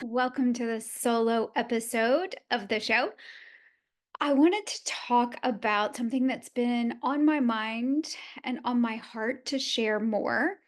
Welcome to the solo episode of the show. I wanted to talk about something that's been on my mind and on my heart to share more.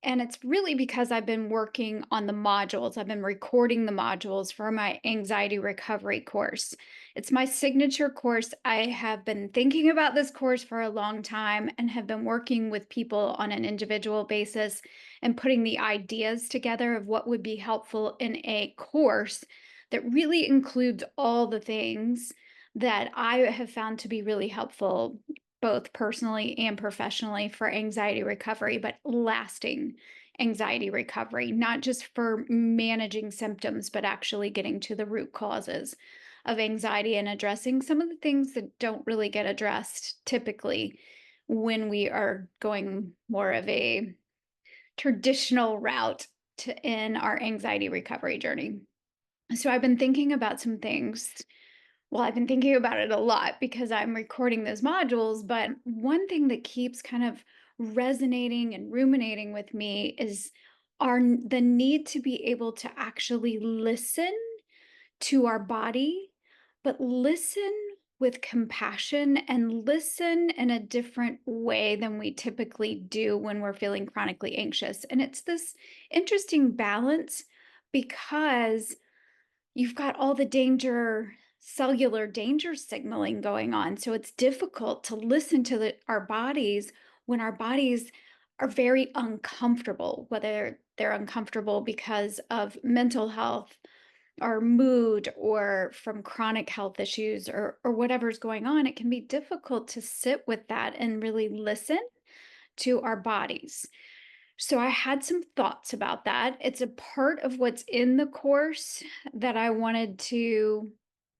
And it's really because I've been working on the modules. I've been recording the modules for my anxiety recovery course. It's my signature course. I have been thinking about this course for a long time and have been working with people on an individual basis and putting the ideas together of what would be helpful in a course that really includes all the things that I have found to be really helpful both personally and professionally for anxiety recovery, but lasting anxiety recovery, not just for managing symptoms, but actually getting to the root causes of anxiety and addressing some of the things that don't really get addressed typically when we are going more of a traditional route in our anxiety recovery journey. So I've been thinking about some things. Well, I've been thinking about it a lot because I'm recording those modules, but one thing that keeps kind of resonating and ruminating with me is the need to be able to actually listen to our body, but listen with compassion and listen in a different way than we typically do when we're feeling chronically anxious. And it's this interesting balance because you've got all the cellular danger signaling going on. So it's difficult to listen to our bodies when our bodies are very uncomfortable, whether they're uncomfortable because of mental health or mood or from chronic health issues or whatever's going on. It can be difficult to sit with that and really listen to our bodies. So I had some thoughts about that. It's a part of what's in the course that I wanted to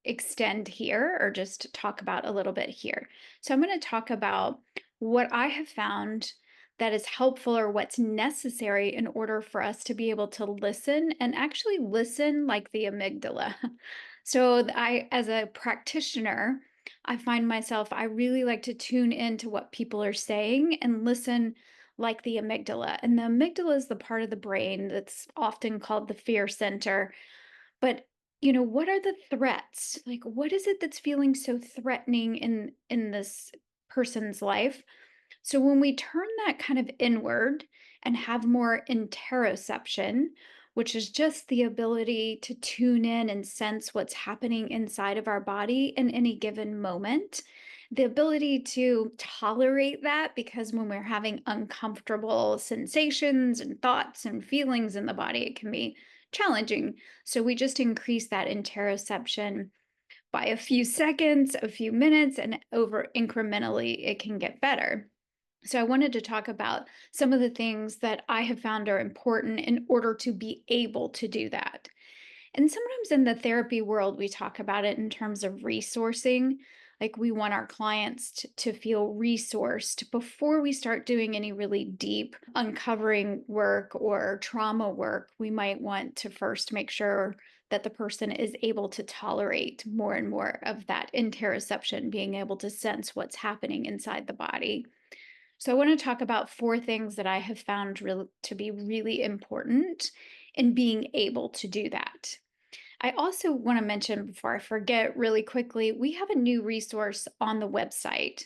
extend here or just talk about a little bit here. So I'm going to talk about what I have found that is helpful or what's necessary in order for us to be able to listen and actually listen like the amygdala. So I, as a practitioner, I find myself, I really like to tune into what people are saying and listen like the amygdala. And the amygdala is the part of the brain that's often called the fear center. But what are the threats? Like what is it that's feeling so threatening in this person's life? So when we turn that kind of inward and have more interoception, which is just the ability to tune in and sense what's happening inside of our body in any given moment, the ability to tolerate that, because when we're having uncomfortable sensations and thoughts and feelings in the body, it can be challenging. So we just increase that interoception by a few seconds, a few minutes, and over incrementally, it can get better. So, I wanted to talk about some of the things that I have found are important in order to be able to do that. And sometimes in the therapy world, we talk about it in terms of resourcing. Like we want our clients to feel resourced before we start doing any really deep uncovering work or trauma work. We might want to first make sure that the person is able to tolerate more and more of that interoception, being able to sense what's happening inside the body. So, I want to talk about four things that I have found to be really important in being able to do that. I also want to mention before I forget really quickly, we have a new resource on the website.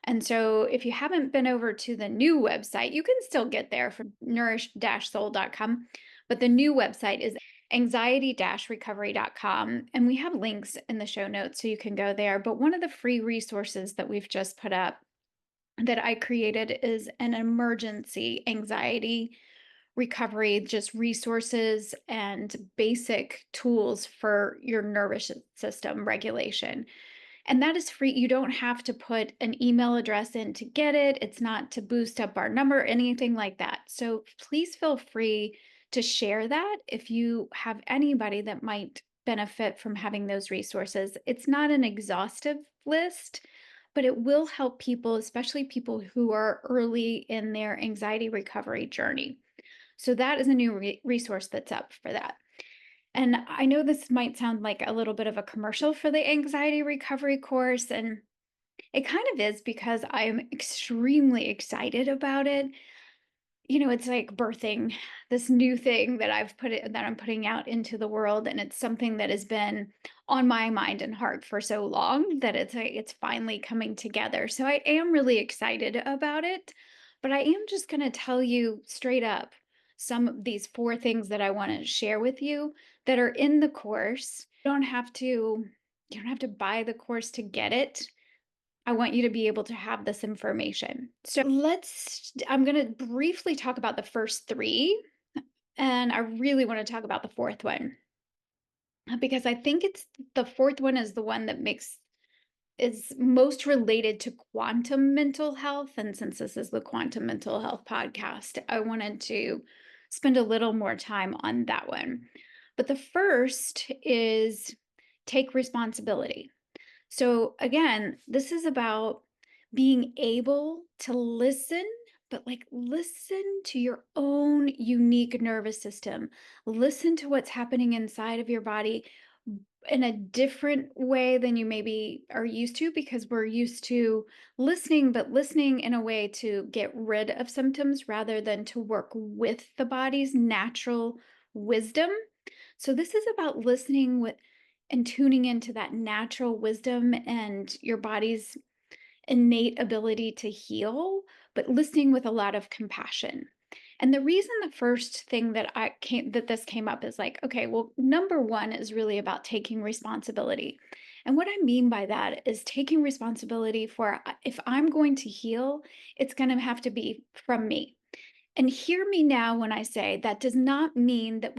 And so if you haven't been over to the new website, you can still get there from nourish-soul.com. But the new website is anxiety-recovery.com. And we have links in the show notes so you can go there. But one of the free resources that we've just put up that I created is an emergency anxiety recovery, just resources and basic tools for your nervous system regulation. And that is free. You don't have to put an email address in to get it. It's not to boost up our number, anything like that. So please feel free to share that if you have anybody that might benefit from having those resources. It's not an exhaustive list, but it will help people, especially people who are early in their anxiety recovery journey. So that is a new resource that's up for that. And I know this might sound like a little bit of a commercial for the anxiety recovery course, and it kind of is because I'm extremely excited about it. it's like birthing this new thing that I'm putting out into the world, and it's something that has been on my mind and heart for so long that it's finally coming together. So I am really excited about it, but I am just going to tell you straight up some of these four things that I want to share with you that are in the course. You don't have to buy the course to get it. I want you to be able to have this information. So I'm going to briefly talk about the first three, and I really want to talk about the fourth one because I think it's the fourth one is the one that is most related to quantum mental health. And since this is the quantum mental health podcast, I wanted to spend a little more time on that one. But the first is take responsibility. So again, this is about being able to listen, but like listen to your own unique nervous system. Listen to what's happening inside of your body in a different way than you maybe are used to, because we're used to listening, but listening in a way to get rid of symptoms rather than to work with the body's natural wisdom. So this is about listening with and tuning into that natural wisdom and your body's innate ability to heal, but listening with a lot of compassion. And the reason the first thing that this came up is like, okay, well, number one is really about taking responsibility. And what I mean by that is taking responsibility for if I'm going to heal, it's going to have to be from me. And hear me now when I say that does not mean that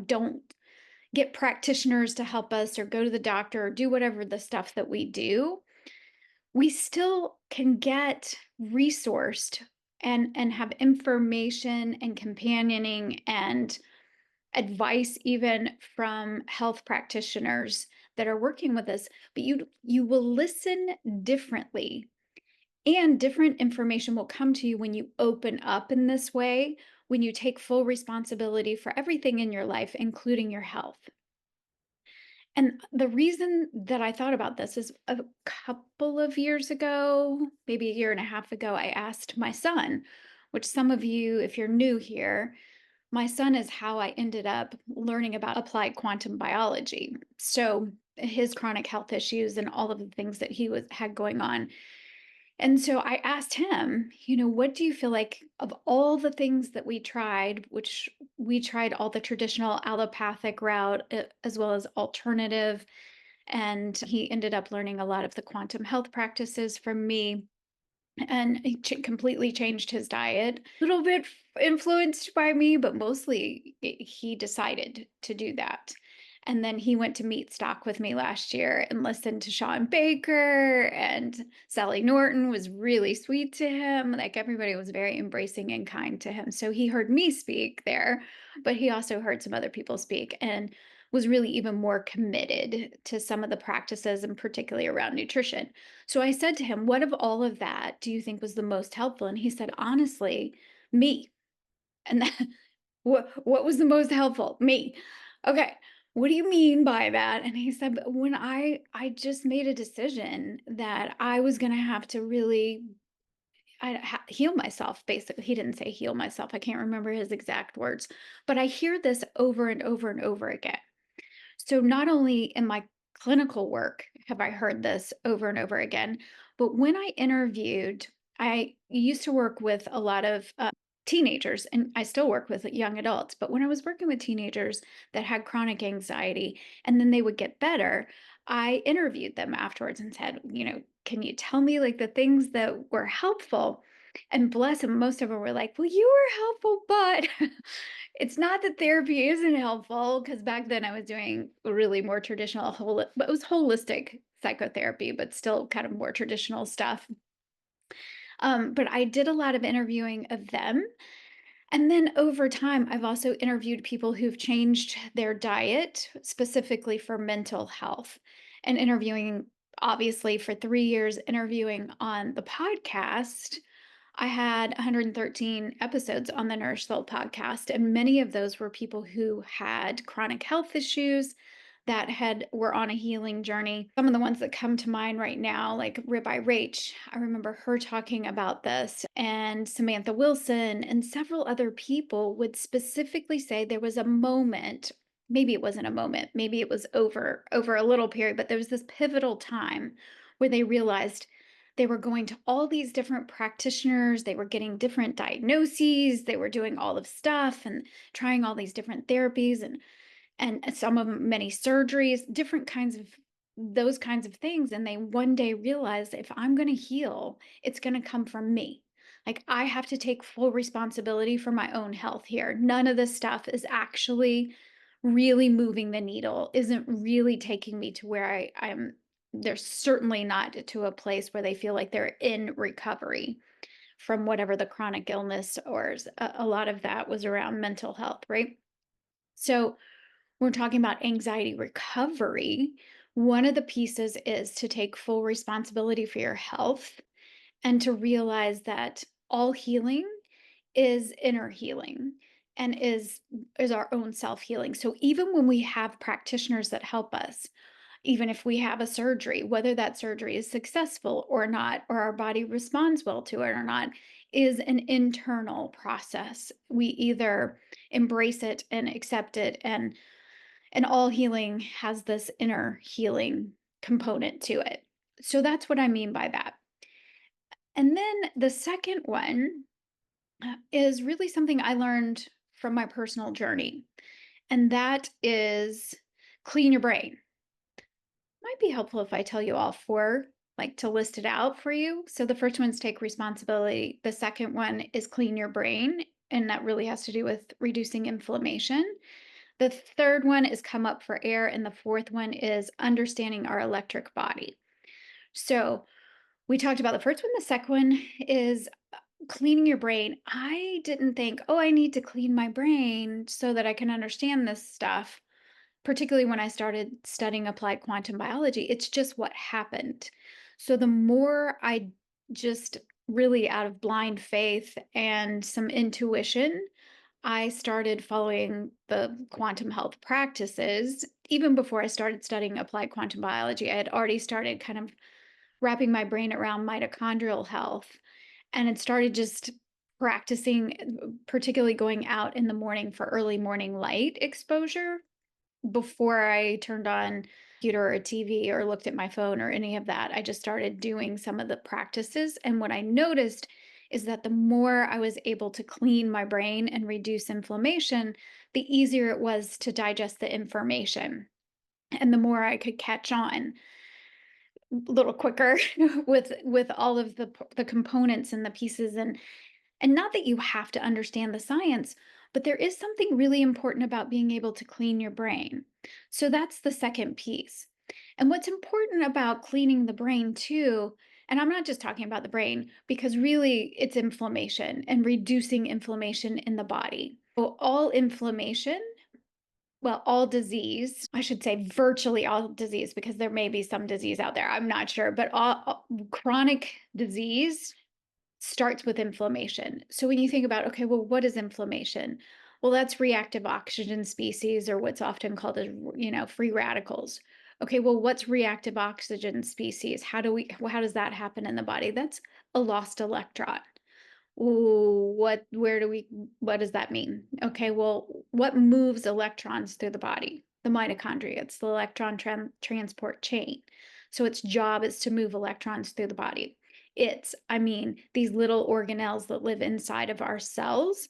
don't get practitioners to help us or go to the doctor or do whatever the stuff that we do. We still can get resourced and have information and companioning and advice even from health practitioners that are working with us, but you will listen differently, and different information will come to you when you open up in this way, when you take full responsibility for everything in your life, including your health. And the reason that I thought about this is a couple of years ago, maybe a year and a half ago, I asked my son, which some of you, if you're new here, my son is how I ended up learning about applied quantum biology. So his chronic health issues and all of the things that had going on. And so I asked him, what do you feel like of all the things that we tried, which we tried all the traditional allopathic route as well as alternative, and he ended up learning a lot of the quantum health practices from me, and he completely changed his diet. A little bit influenced by me, but mostly he decided to do that. And then he went to meet stock with me last year and listened to Sean Baker, and Sally Norton was really sweet to him. Like everybody was very embracing and kind to him. So he heard me speak there, but he also heard some other people speak and was really even more committed to some of the practices, and particularly around nutrition. So I said to him, "What of all of that do you think was the most helpful?" And he said, "Honestly, me." And that, what was the most helpful? Me. Okay. What do you mean by that? And he said, "But when I just made a decision that I was going to have to really heal myself." Basically, he didn't say heal myself. I can't remember his exact words, but I hear this over and over and over again. So not only in my clinical work have I heard this over and over again, but when I used to work with a lot of teenagers, and I still work with young adults. But when I was working with teenagers that had chronic anxiety and then they would get better, I interviewed them afterwards and said, can you tell me like the things that were helpful? And bless them, most of them were like, well, you were helpful, but it's not that therapy isn't helpful, because back then I was doing really more traditional, but it was holistic psychotherapy, but still kind of more traditional stuff. But I did a lot of interviewing of them. And then over time, I've also interviewed people who've changed their diet specifically for mental health, and interviewing, obviously, for 3 years, interviewing on the podcast. I had 113 episodes on the Nourish Soul podcast, and many of those were people who had chronic health issues, that had were on a healing journey. Some of the ones that come to mind right now, like Ribeye Rach, I remember her talking about this, and Samantha Wilson and several other people would specifically say there was a moment, maybe it wasn't a moment, maybe it was over a little period, but there was this pivotal time where they realized they were going to all these different practitioners, they were getting different diagnoses, they were doing all of stuff and trying all these different therapies and some of 'em many surgeries, different kinds of those kinds of things, and they one day realized, "If I'm gonna heal, it's gonna come from me. Like, I have to take full responsibility for my own health here. None of this stuff is actually really moving the needle, isn't really taking me to where I'm they're certainly not to a place where they feel like they're in recovery from whatever the chronic illness or a lot of that was around mental health, right? So we're talking about anxiety recovery. One of the pieces is to take full responsibility for your health and to realize that all healing is inner healing and is our own self-healing. So even when we have practitioners that help us, even if we have a surgery, whether that surgery is successful or not, or our body responds well to it or not, is an internal process. We either embrace it and accept it, and all healing has this inner healing component to it. So that's what I mean by that. And then the second one is really something I learned from my personal journey, and that is clean your brain. Might be helpful if I tell you all four, like to list it out for you. So the first one's take responsibility. The second one is clean your brain, and that really has to do with reducing inflammation. The third one is come up for air, and the fourth one is understanding our electric body. So we talked about the first one. The second one is cleaning your brain. I didn't think, oh, I need to clean my brain so that I can understand this stuff, particularly when I started studying applied quantum biology. It's just what happened. So the more I just really out of blind faith and some intuition, I started following the quantum health practices. Even before I started studying applied quantum biology, I had already started kind of wrapping my brain around mitochondrial health and had started just practicing, particularly going out in the morning for early morning light exposure before I turned on computer or TV or looked at my phone or any of that. I just started doing some of the practices. And what I noticed is that the more I was able to clean my brain and reduce inflammation, the easier it was to digest the information. And the more I could catch on a little quicker with all of the components and the pieces, and not that you have to understand the science, but there is something really important about being able to clean your brain. So that's the second piece. And what's important about cleaning the brain too, and I'm not just talking about the brain, because really it's inflammation and reducing inflammation in the body. So all inflammation, well, all disease, I should say virtually all disease, because there may be some disease out there, I'm not sure, but all chronic disease starts with inflammation. So when you think about, okay, well, what is inflammation? Well, that's reactive oxygen species, or what's often called as, free radicals. Okay, well, what's reactive oxygen species? How does that happen in the body? That's a lost electron. Ooh, what does that mean? Okay, well, what moves electrons through the body? The mitochondria. It's the electron transport chain. So its job is to move electrons through the body. These little organelles that live inside of our cells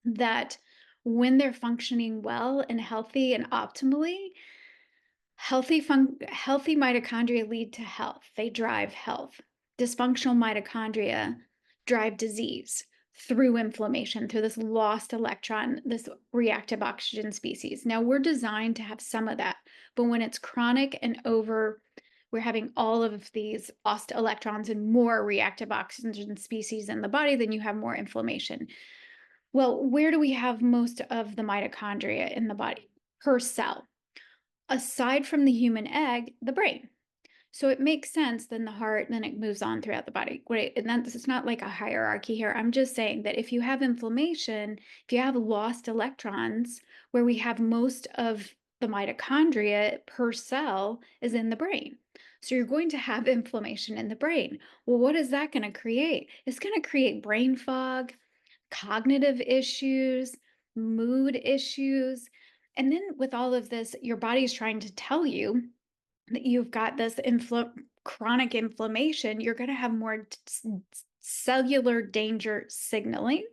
that when they're functioning well and healthy and optimally, healthy mitochondria lead to health. They drive health. Dysfunctional mitochondria drive disease through inflammation, through this lost electron, this reactive oxygen species. Now, we're designed to have some of that, but when it's chronic and over, we're having all of these lost electrons and more reactive oxygen species in the body, then you have more inflammation. Well, where do we have most of the mitochondria in the body? Per cell. Aside from the human egg, the brain. So it makes sense, then the heart, then it moves on throughout the body. Great. And that's it's not like a hierarchy here. I'm just saying that if you have inflammation, if you have lost electrons where we have most of the mitochondria per cell is in the brain. So you're going to have inflammation in the brain. Well, what is that going to create? It's going to create brain fog, cognitive issues, mood issues. And then with all of this, your body is trying to tell you that you've got this chronic inflammation. You're going to have more cellular danger signaling,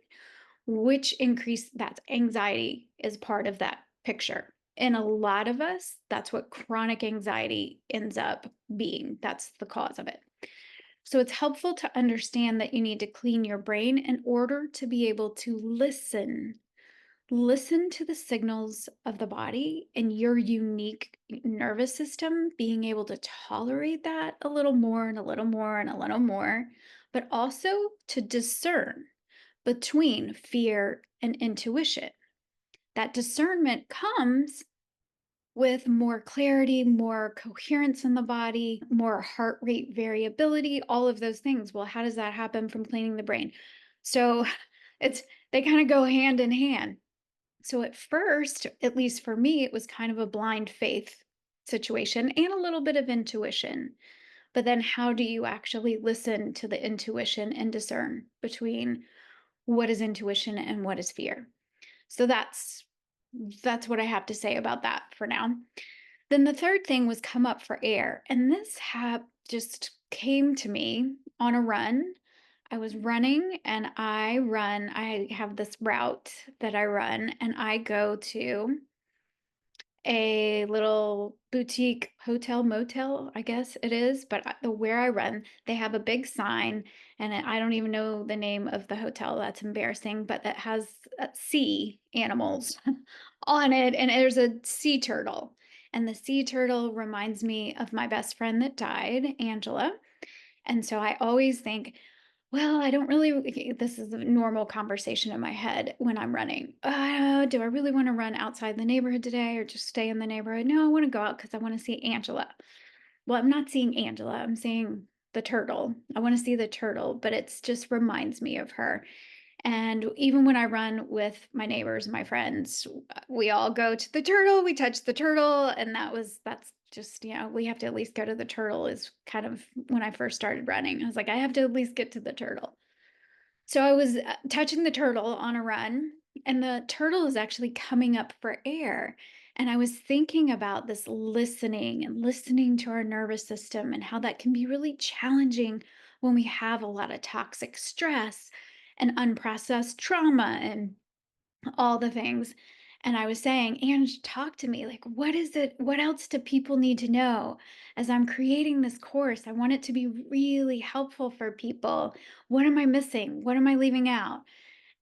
which increase that anxiety is part of that picture. And a lot of us, that's what chronic anxiety ends up being. That's the cause of it. So it's helpful to understand that you need to clean your brain in order to be able to listen. Listen to the signals of the body and your unique nervous system being able to tolerate that a little more and a little more and a little more, but also to discern between fear and intuition. That discernment comes with more clarity, more coherence in the body, more heart rate variability, all of those things. Well, how does that happen from cleaning the brain? So it's they kind of go hand in hand. So at first, at least for me, it was kind of a blind faith situation and a little bit of intuition. But then how do you actually listen to the intuition and discern between what is intuition and what is fear? So that's what I have to say about that for now. Then the third thing was come up for air. And this just came to me on a run. I was running and I have this route that I run and I go to a little boutique hotel motel, I guess it is, but where I run, they have a big sign, and I don't even know the name of the hotel. That's embarrassing, but that has sea animals on it, and there's a sea turtle. And the sea turtle reminds me of my best friend that died, Angela. And so I always think, well, I don't really, this is a normal conversation in my head when I'm running. Do I really want to run outside the neighborhood today or just stay in the neighborhood? No, I want to go out because I want to see Angela. Well, I'm not seeing Angela, I'm seeing the turtle. I want to see the turtle, but it's just reminds me of her. And even when I run with my neighbors, my friends, we all go to the turtle, we touch the turtle. And that's just, we have to at least go to the turtle, is kind of when I first started running. I was like, I have to at least get to the turtle. So I was touching the turtle on a run, and the turtle is actually coming up for air. And I was thinking about this listening and listening to our nervous system and how that can be really challenging when we have a lot of toxic stress and unprocessed trauma and all the things. And I was saying, Ange, talk to me. Like, what is it? What else do people need to know? As I'm creating this course, I want it to be really helpful for people. What am I missing? What am I leaving out?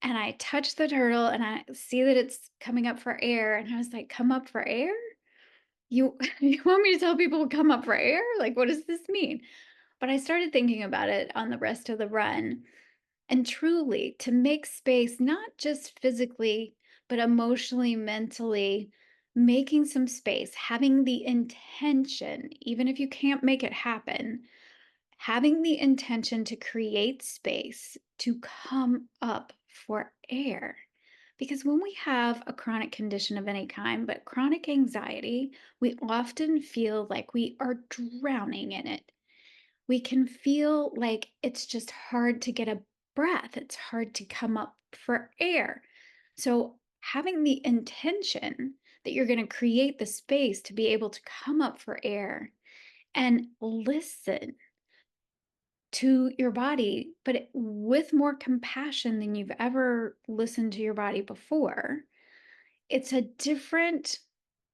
And I touch the turtle and I see that it's coming up for air. And I was like, come up for air? You, you want me to tell people to come up for air? Like, what does this mean? But I started thinking about it on the rest of the run. And truly, to make space, not just physically, but emotionally, mentally, making some space, having the intention, even if you can't make it happen, having the intention to create space to come up for air. Because when we have a chronic condition of any kind, but chronic anxiety, we often feel like we are drowning in it. We can feel like it's just hard to get a breath. It's hard to come up for air. So, having the intention that you're going to create the space to be able to come up for air and listen to your body, but with more compassion than you've ever listened to your body before, it's a different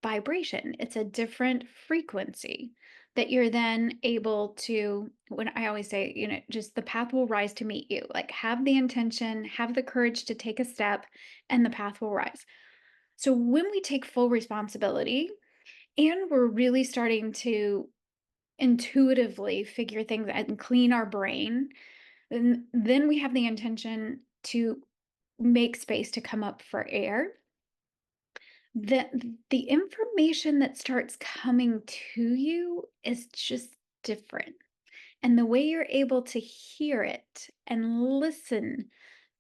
vibration. It's a different frequency that you're then able to, when I always say, just the path will rise to meet you. Like, have the intention, have the courage to take a step, and the path will rise. So when we take full responsibility and we're really starting to intuitively figure things out and clean our brain, then we have the intention to make space to come up for air. The information that starts coming to you is just different. And the way you're able to hear it and listen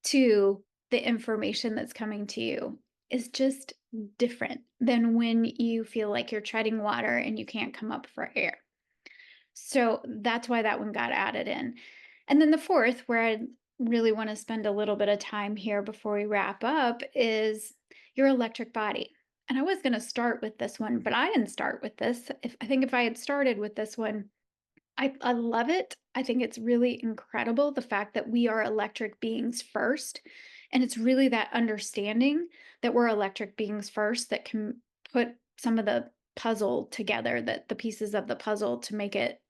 to the information that's coming to you is just different than when you feel like you're treading water and you can't come up for air. So that's why that one got added in. And then the fourth, where I really want to spend a little bit of time here before we wrap up, is your electric body. And I was going to start with this one, but I didn't start with this. If I had started with this one, I love it. I think it's really incredible the fact that we are electric beings first. And it's really that understanding that we're electric beings first that can put some of the puzzle together, that the pieces of the puzzle to make it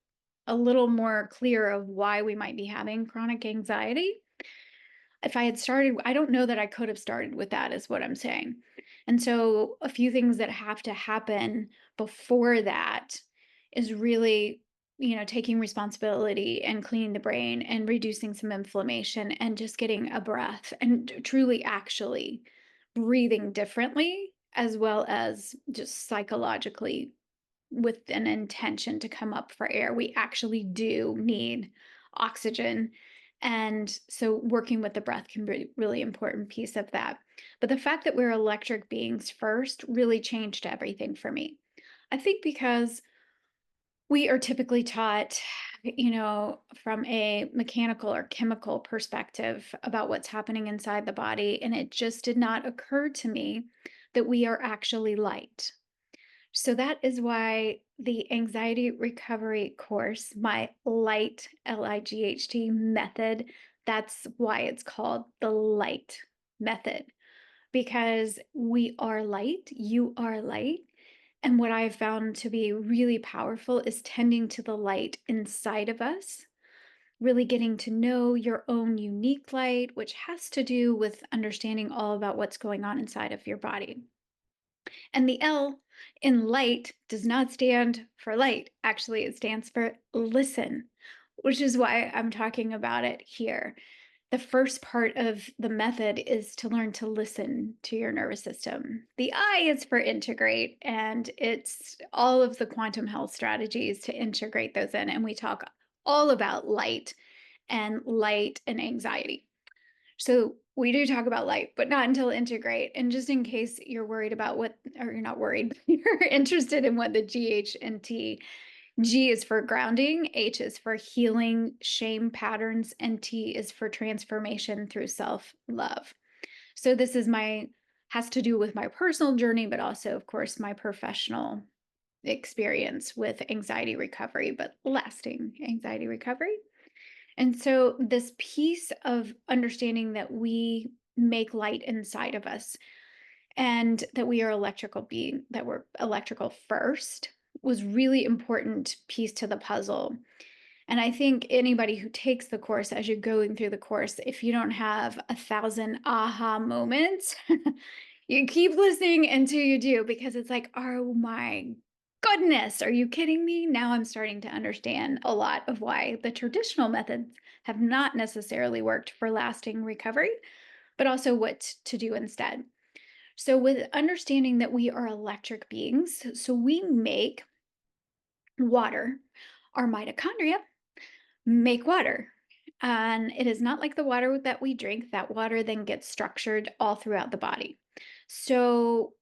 a little more clear of why we might be having chronic anxiety. If I had started, I don't know that I could have started with that, is what I'm saying. And so, a few things that have to happen before that is really, taking responsibility and cleaning the brain and reducing some inflammation and just getting a breath and truly actually breathing differently, as well as just psychologically with an intention to come up for air. We actually do need oxygen. And so working with the breath can be a really important piece of that. But the fact that we're electric beings first really changed everything for me. I think because we are typically taught, from a mechanical or chemical perspective about what's happening inside the body. And it just did not occur to me that we are actually light. So that is why the anxiety recovery course, my light, LIGHT method, that's why it's called the light method, because we are light, you are light. And what I've found to be really powerful is tending to the light inside of us, really getting to know your own unique light, which has to do with understanding all about what's going on inside of your body. And the L in light does not stand for light. Actually, it stands for listen, which is why I'm talking about it here. The first part of the method is to learn to listen to your nervous system. The I is for integrate, and it's all of the quantum health strategies to integrate those in. And we talk all about light and anxiety. So we do talk about light, but not until integrate. And just in case you're worried about what, or you're not worried, but you're interested in what the GH and T, G is for grounding, H is for healing shame patterns, and T is for transformation through self love. So has to do with my personal journey, but also, of course, my professional experience with anxiety recovery, but lasting anxiety recovery. And so, this piece of understanding that we make light inside of us and that we are that we're electrical first was really important piece to the puzzle. And I think anybody who takes the course, as you're going through the course, if you don't have 1,000 aha moments, you keep listening until you do, because it's like, oh my goodness, are you kidding me? Now I'm starting to understand a lot of why the traditional methods have not necessarily worked for lasting recovery, but also what to do instead. So, with understanding that we are electric beings, so we make water, our mitochondria make water. And it is not like the water that we drink. That water then gets structured all throughout the body. So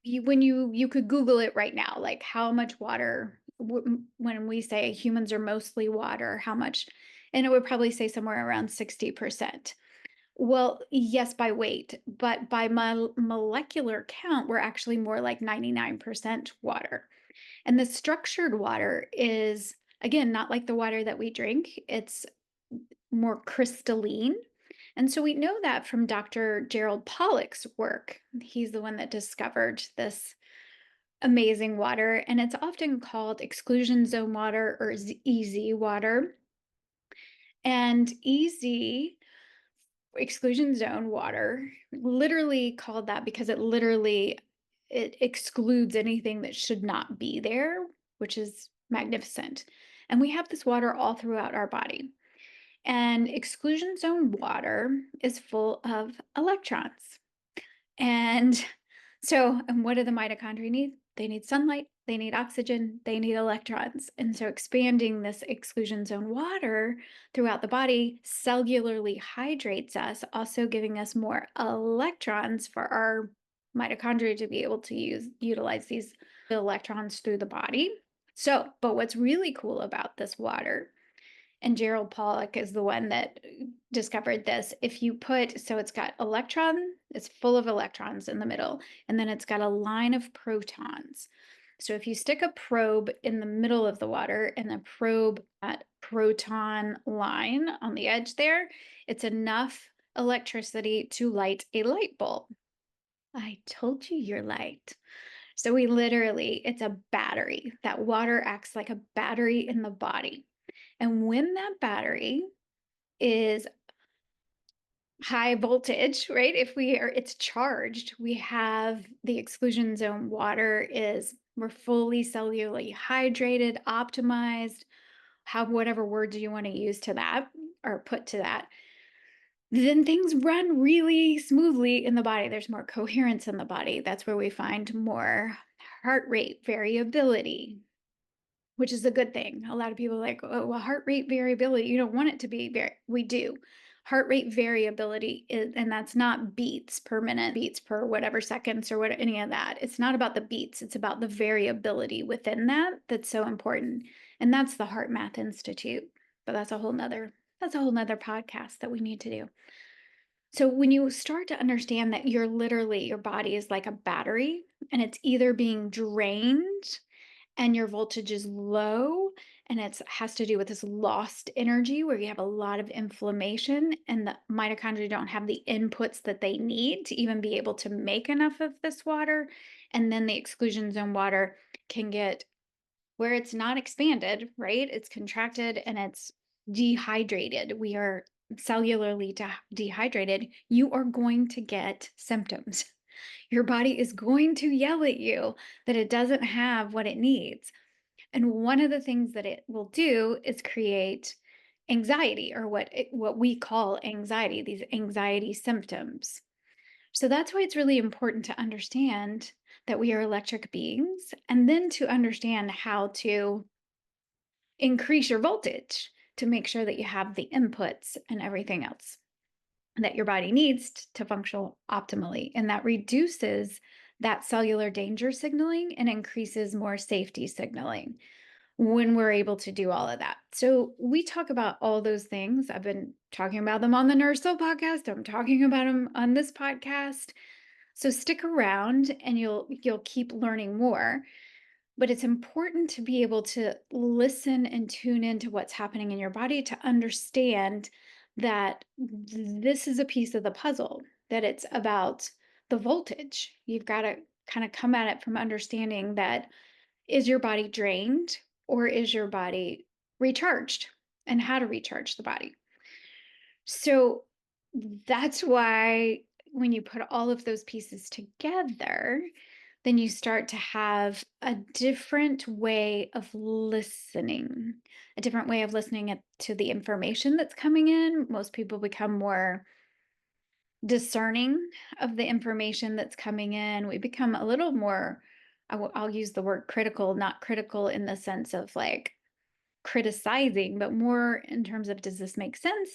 when you could Google it right now, like how much water, when we say humans are mostly water, how much, and it would probably say somewhere around 60%. Well, yes, by weight, but by molecular count, we're actually more like 99% water. And the structured water is, again, not like the water that we drink, it's more crystalline. And so we know that from Dr. Gerald Pollack's work. He's the one that discovered this amazing water, and it's often called exclusion zone water or EZ water. And EZ, exclusion zone water, literally called that because it excludes anything that should not be there, which is magnificent. And we have this water all throughout our body. And exclusion zone water is full of electrons. And what do the mitochondria need? They need sunlight, they need oxygen, they need electrons. And so expanding this exclusion zone water throughout the body cellularly hydrates us, also giving us more electrons for our mitochondria to be able to utilize these electrons through the body. So, but what's really cool about this water, and Gerald Pollack is the one that discovered this. If you put, so it's got it's full of electrons in the middle, and then it's got a line of protons. So if you stick a probe in the middle of the water and the probe that proton line on the edge there, it's enough electricity to light a light bulb. I told you you're light. So it's a battery. That water acts like a battery in the body. And when that battery is high voltage, right? If we are it's charged, we have the exclusion zone water is we're fully cellularly hydrated, optimized, have whatever words you want to use to that or put to that. Then things run really smoothly in the body. There's more coherence in the body. That's where we find more heart rate variability, which is a good thing. A lot of people are like, oh, well, heart rate variability, you don't want it to be we do. Heart rate variability is, and that's not beats per minute, beats per whatever seconds or what any of that. It's not about the beats, it's about the variability within that that's so important. And that's the Heart Math Institute. But that's a whole nother podcast that we need to do. So when you start to understand that your body is like a battery and it's either being drained and your voltage is low and it has to do with this lost energy where you have a lot of inflammation and the mitochondria don't have the inputs that they need to even be able to make enough of this water, and then the exclusion zone water can get where it's not expanded, right? It's contracted and it's dehydrated. We are cellularly dehydrated. You are going to get symptoms. Your body is going to yell at you that it doesn't have what it needs. And one of the things that it will do is create anxiety, or what we call anxiety, these anxiety symptoms. So that's why it's really important to understand that we are electric beings, and then to understand how to increase your voltage to make sure that you have the inputs and everything else that your body needs to function optimally. And that reduces that cellular danger signaling and increases more safety signaling when we're able to do all of that. So we talk about all those things. I've been talking about them on the Nurse Soul podcast. I'm talking about them on this podcast. So stick around and you'll keep learning more. But it's important to be able to listen and tune into what's happening in your body to understand that this is a piece of the puzzle, that it's about the voltage. You've got to kind of come at it from understanding that, is your body drained or is your body recharged, and how to recharge the body. So that's why when you put all of those pieces together, then you start to have a different way of listening, to the information that's coming in. Most people become more discerning of the information that's coming in. We become a little more, I'll use the word critical, not critical in the sense of like criticizing, but more in terms of, does this make sense?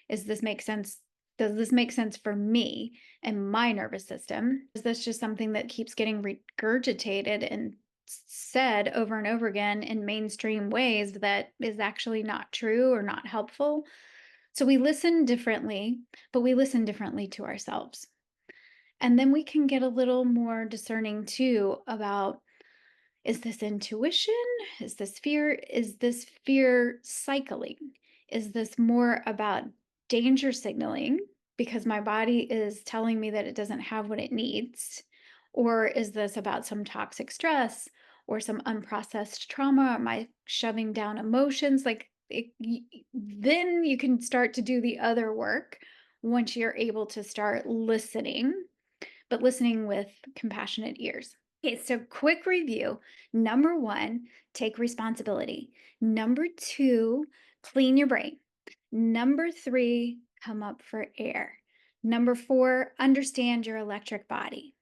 Is this make sense? Does this make sense for me and my nervous system? Is this just something that keeps getting regurgitated and said over and over again in mainstream ways that is actually not true or not helpful? So we listen differently, but we listen differently to ourselves. And then we can get a little more discerning too about, is this intuition? Is this fear? Is this fear cycling? Is this more about danger signaling because my body is telling me that it doesn't have what it needs? Or is this about some toxic stress or some unprocessed trauma? Am I shoving down emotions? Then you can start to do the other work once you're able to start listening, but listening with compassionate ears. Okay, so quick review. Number one, take responsibility. Number two, clean your brain. Number three, come up for air. Number four, understand your electric body.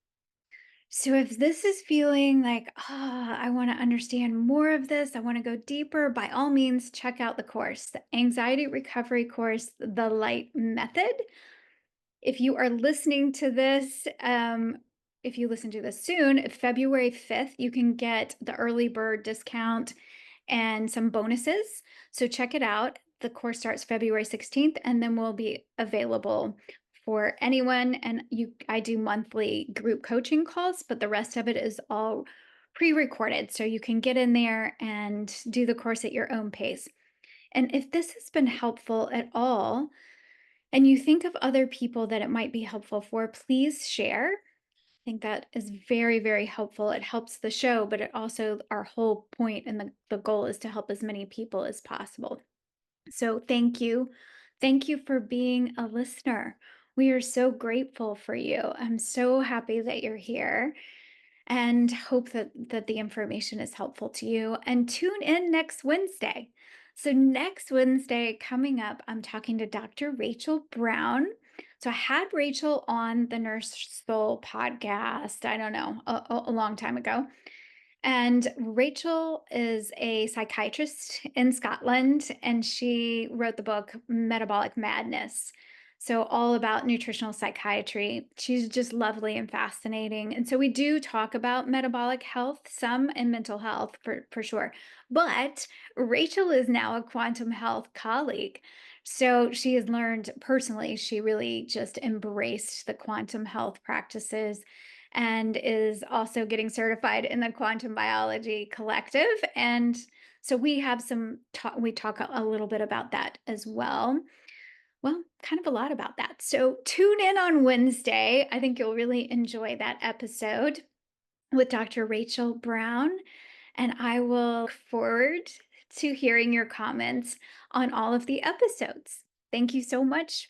So if this is feeling like, I want to understand more of this, I want to go deeper, by all means, check out the course, the Anxiety Recovery Course, The Light Method. If you are listening to this, if you listen to this soon, February 5th, you can get the early bird discount and some bonuses. So check it out. The course starts February 16th and then will be available for anyone. And I do monthly group coaching calls, but the rest of it is all pre-recorded. So you can get in there and do the course at your own pace. And if this has been helpful at all, and you think of other people that it might be helpful for, please share. I think that is very, very helpful. It helps the show, but it also, our whole point and the goal is to help as many people as possible. So thank you. Thank you for being a listener. We are so grateful for you. I'm so happy that you're here and hope that the information is helpful to you. And tune in next Wednesday. So next Wednesday coming up, I'm talking to Dr. Rachel Brown. So I had Rachel on the Nurse Soul podcast, I don't know, a long time ago. And Rachel is a psychiatrist in Scotland, and she wrote the book Metabolic Madness. So, all about nutritional psychiatry. She's just lovely and fascinating. And so, we do talk about metabolic health, some, and mental health for sure. But Rachel is now a quantum health colleague. So, she has learned personally, she really just embraced the quantum health practices and is also getting certified in the quantum biology collective. And so we have some talk, we talk a little bit about that as well. Well, kind of a lot about that. So tune in on Wednesday. I think you'll really enjoy that episode with Dr. Rachel Brown. And I will look forward to hearing your comments on all of the episodes. Thank you so much.